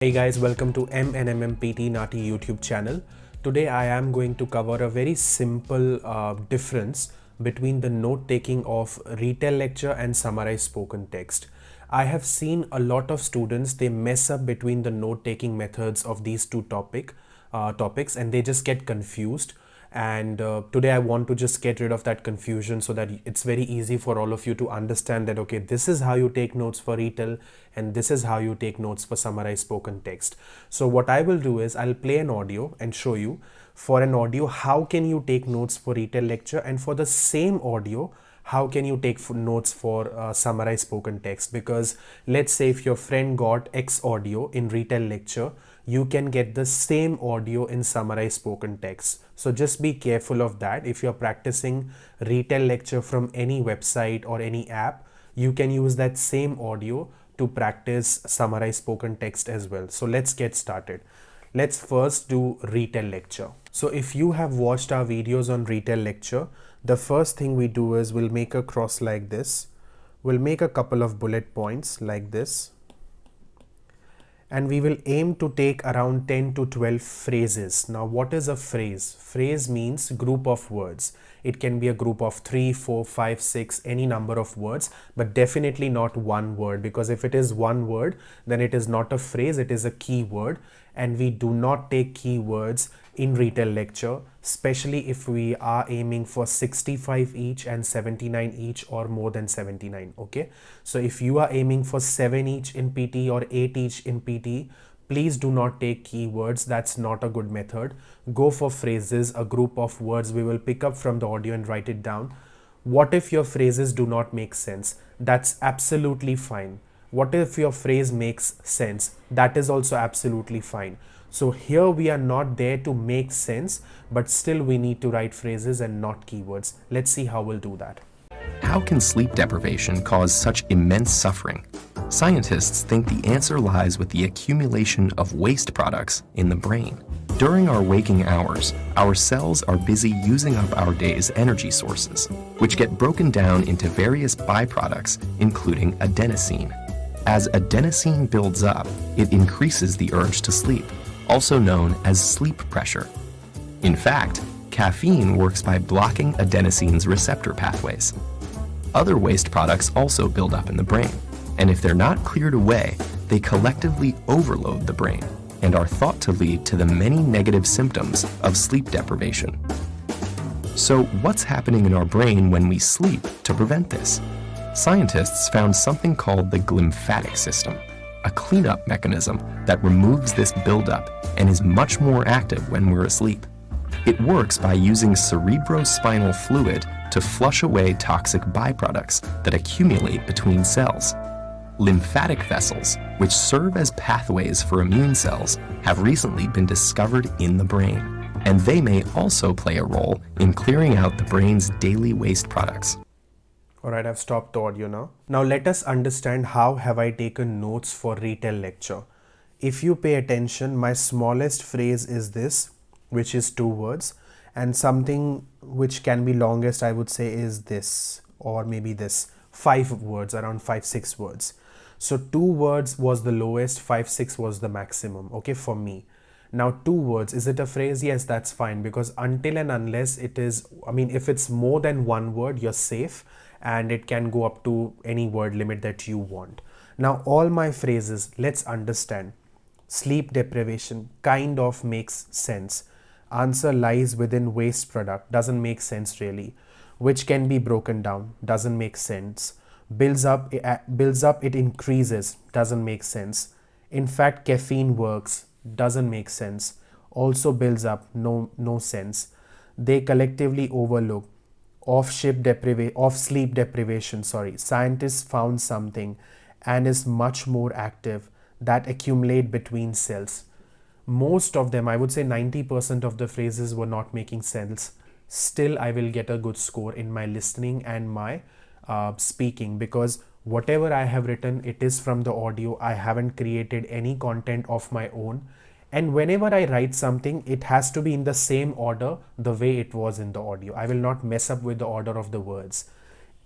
Hey guys, welcome to MNMM PT NAATI YouTube channel. Today I am going to cover a very simple difference between the note taking of Retell Lecture and Summarise spoken text. I have seen a lot of students, they mess up between the note taking methods of these two topics and they just get confused. And today I want to just get rid of that confusion so that it's very easy for all of you to understand that okay, this is how you take notes for Retell and this is how you take notes for Summarize spoken text. So what I will do is I'll play an audio and show you for an audio how can you take notes for Retell Lecture, and for the same audio how can you take notes for Summarize spoken text. Because let's say if your friend got X audio in Retell Lecture, you can get the same audio in Summarise spoken text. So just be careful of that. If you're practicing Retell Lecture from any website or any app, you can use that same audio to practice Summarise spoken text as well. So let's get started. Let's first do Retell Lecture. So if you have watched our videos on Retell Lecture, the first thing we do is we'll make a cross like this. We'll make a couple of bullet points like this. And we will aim to take around 10 to 12 phrases. Now, what is a phrase? Phrase means group of words. It can be a group of 3, 4, 5, 6, any number of words, but definitely not one word, because if it is one word, then it is not a phrase, it is a keyword, and we do not take keywords in Retell Lecture, especially if we are aiming for 65 each and 79 each or more than 79. Okay, so if you are aiming for 7 each in PT or 8 each in PT, please do not take keywords. That's not a good method. Go for phrases, a group of words we will pick up from the audio and write it down. What if your phrases do not make sense? That's absolutely fine. What if your phrase makes sense? That is also absolutely fine. So here we are not there to make sense, but still we need to write phrases and not keywords. Let's see how we'll do that. How can sleep deprivation cause such immense suffering? Scientists think the answer lies with the accumulation of waste products in the brain. During our waking hours, our cells are busy using up our day's energy sources, which get broken down into various byproducts, including adenosine. As adenosine builds up, it increases the urge to sleep, also known as sleep pressure. In fact, caffeine works by blocking adenosine's receptor pathways. Other waste products also build up in the brain, and if they're not cleared away, they collectively overload the brain and are thought to lead to the many negative symptoms of sleep deprivation. So what's happening in our brain when we sleep to prevent this? Scientists found something called the glymphatic system, a cleanup mechanism that removes this buildup and is much more active when we're asleep. It works by using cerebrospinal fluid to flush away toxic byproducts that accumulate between cells. Lymphatic vessels, which serve as pathways for immune cells, have recently been discovered in the brain, and they may also play a role in clearing out the brain's daily waste products. Alright, I've stopped the audio now. Now let us understand how have I taken notes for Retell Lecture. If you pay attention, my smallest phrase is this, which is 2 words, and something which can be longest I would say is this, or maybe this, 5 words, around 5-6 words. So 2 words was the lowest, 5-6 was the maximum, okay, for me. Now 2 words, is it a phrase? Yes, that's fine, because until and unless it is, if it's more than 1 word, you're safe, and it can go up to any word limit that you want. Now all my phrases, let's understand. Sleep deprivation kind of makes sense. Answer lies within waste product, doesn't make sense really. Which can be broken down, doesn't make sense. Builds up, it increases, doesn't make sense. In fact, caffeine works, doesn't make sense. Also builds up, no sense. They collectively overlook. Of sleep deprivation, scientists found something and is much more active that accumulate between cells. Most of them, I would say 90% of the phrases were not making sense. Still, I will get a good score in my listening and my speaking, because whatever I have written, it is from the audio. I haven't created any content of my own. And whenever I write something, it has to be in the same order the way it was in the audio. I will not mess up with the order of the words.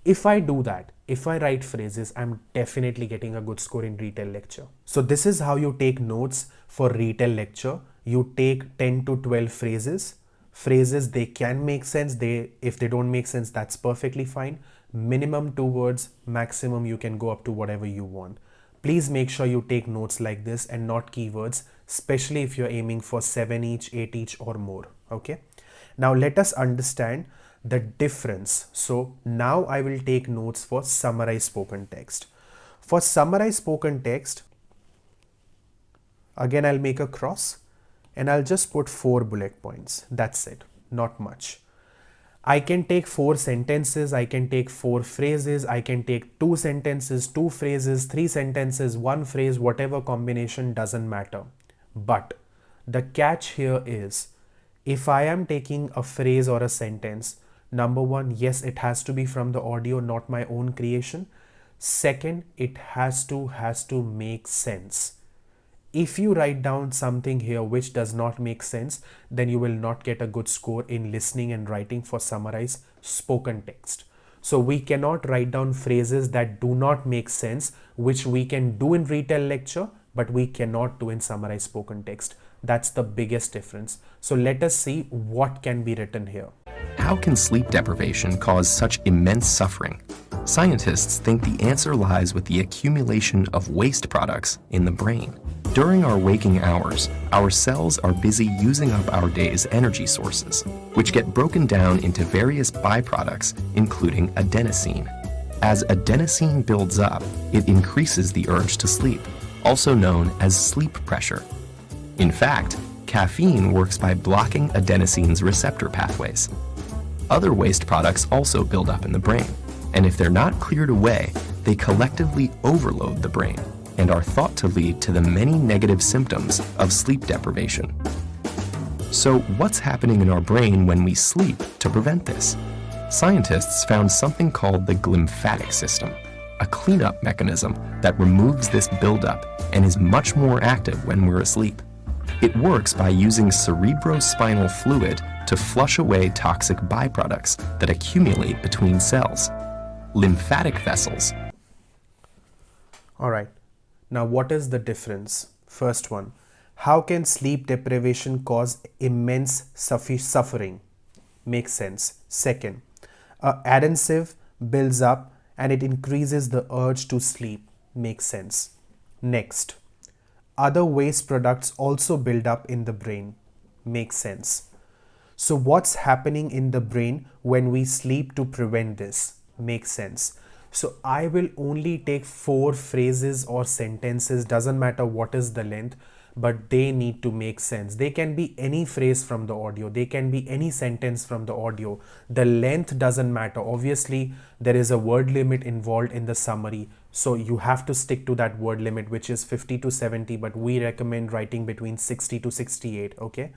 If I do that, if I write phrases, I'm definitely getting a good score in Retell Lecture. So this is how you take notes for Retell Lecture. You take 10 to 12 phrases. Phrases, they can make sense. If they don't make sense, that's perfectly fine. Minimum 2 words, maximum you can go up to whatever you want. Please make sure you take notes like this and not keywords, especially if you're aiming for 7 each, 8 each or more. Okay. Now let us understand the difference. So now I will take notes for Summarize spoken text. For Summarize spoken text, again I'll make a cross and I'll just put 4 bullet points. That's it, not much. I can take 4 sentences, I can take 4 phrases, I can take 2 sentences, 2 phrases, 3 sentences, 1 phrase, whatever combination, doesn't matter. But the catch here is, if I am taking a phrase or a sentence, number one, yes, it has to be from the audio, not my own creation. Second, it has to make sense. If you write down something here which does not make sense, then you will not get a good score in listening and writing for Summarize spoken text. So we cannot write down phrases that do not make sense, which we can do in Retell Lecture, but we cannot do in Summarize spoken text. That's the biggest difference. So let us see what can be written here. How can sleep deprivation cause such immense suffering? Scientists think the answer lies with the accumulation of waste products in the brain. During our waking hours, our cells are busy using up our day's energy sources, which get broken down into various byproducts, including adenosine. As adenosine builds up, it increases the urge to sleep, also known as sleep pressure. In fact, caffeine works by blocking adenosine's receptor pathways. Other waste products also build up in the brain, and if they're not cleared away, they collectively overload the brain and are thought to lead to the many negative symptoms of sleep deprivation. So what's happening in our brain when we sleep to prevent this? Scientists found something called the glymphatic system, a cleanup mechanism that removes this buildup and is much more active when we're asleep. It works by using cerebrospinal fluid to flush away toxic byproducts that accumulate between cells. Lymphatic vessels. All right. Now, what is the difference? First one, how can sleep deprivation cause immense suffering? Makes sense. Second, adhesive builds up and it increases the urge to sleep. Makes sense. Next, other waste products also build up in the brain. Makes sense. So what's happening in the brain when we sleep to prevent this? Makes sense. So I will only take 4 phrases or sentences, doesn't matter what is the length, but they need to make sense. They can be any phrase from the audio, they can be any sentence from the audio. The length doesn't matter. Obviously, there is a word limit involved in the summary, so you have to stick to that word limit, which is 50 to 70, but we recommend writing between 60 to 68, okay?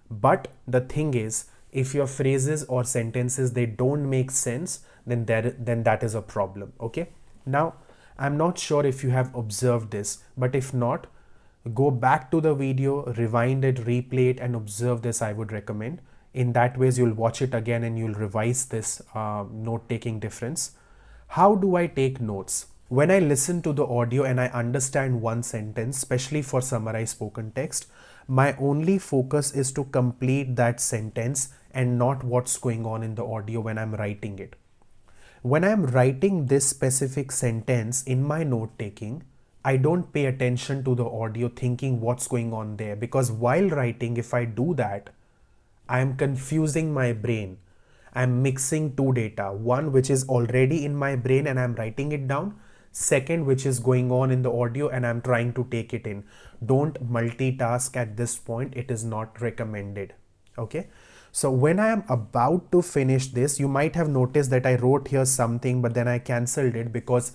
But the thing is, if your phrases or sentences, they don't make sense, then that is a problem. Okay, now I'm not sure if you have observed this, but if not, go back to the video, rewind it, replay it and observe this. I would recommend. In that ways you'll watch it again and you'll revise this note taking difference. How do I take notes? When I listen to the audio and I understand one sentence, especially for Summarize spoken text, my only focus is to complete that sentence and not what's going on in the audio when I'm writing it. When I'm writing this specific sentence in my note taking, I don't pay attention to the audio thinking what's going on there, because while writing, if I do that, I'm confusing my brain. I'm mixing 2 data, one which is already in my brain and I'm writing it down, second which is going on in the audio and I'm trying to take it in. Don't multitask at this point, it is not recommended. Okay, so when I am about to finish this, you might have noticed that I wrote here something but then I cancelled it because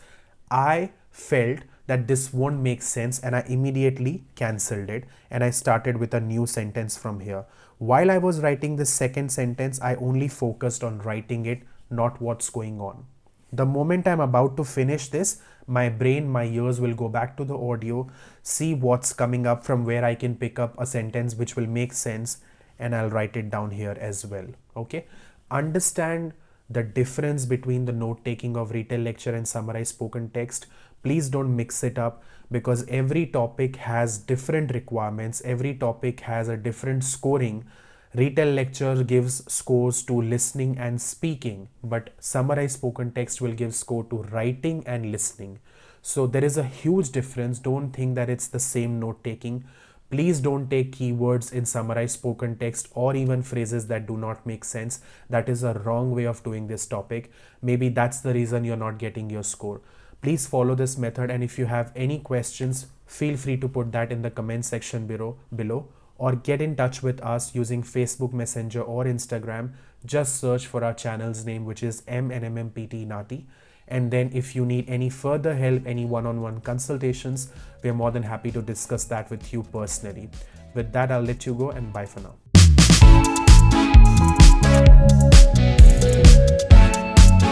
I felt that this won't make sense and I immediately cancelled it and I started with a new sentence from here. While I was writing the second sentence, I only focused on writing it, not what's going on. The moment I'm about to finish this, my brain, my ears will go back to the audio, see what's coming up from where I can pick up a sentence which will make sense, and I'll write it down here as well. Okay, understand the difference between the note taking of Retell Lecture and Summarize spoken text. Please don't mix it up, because every topic has different requirements, every topic has a different scoring. Retell Lecture gives scores to listening and speaking, but Summarize spoken text will give score to writing and listening. So there is a huge difference. Don't think that it's the same note taking. Please don't take keywords in Summarize spoken text or even phrases that do not make sense. That is a wrong way of doing this topic. Maybe that's the reason you're not getting your score. Please follow this method, and if you have any questions, feel free to put that in the comment section below, or get in touch with us using Facebook Messenger or Instagram. Just search for our channel's name, which is MNMMPT NAATI. And then if you need any further help, any one-on-one consultations, we're more than happy to discuss that with you personally. With that, I'll let you go, and bye for now.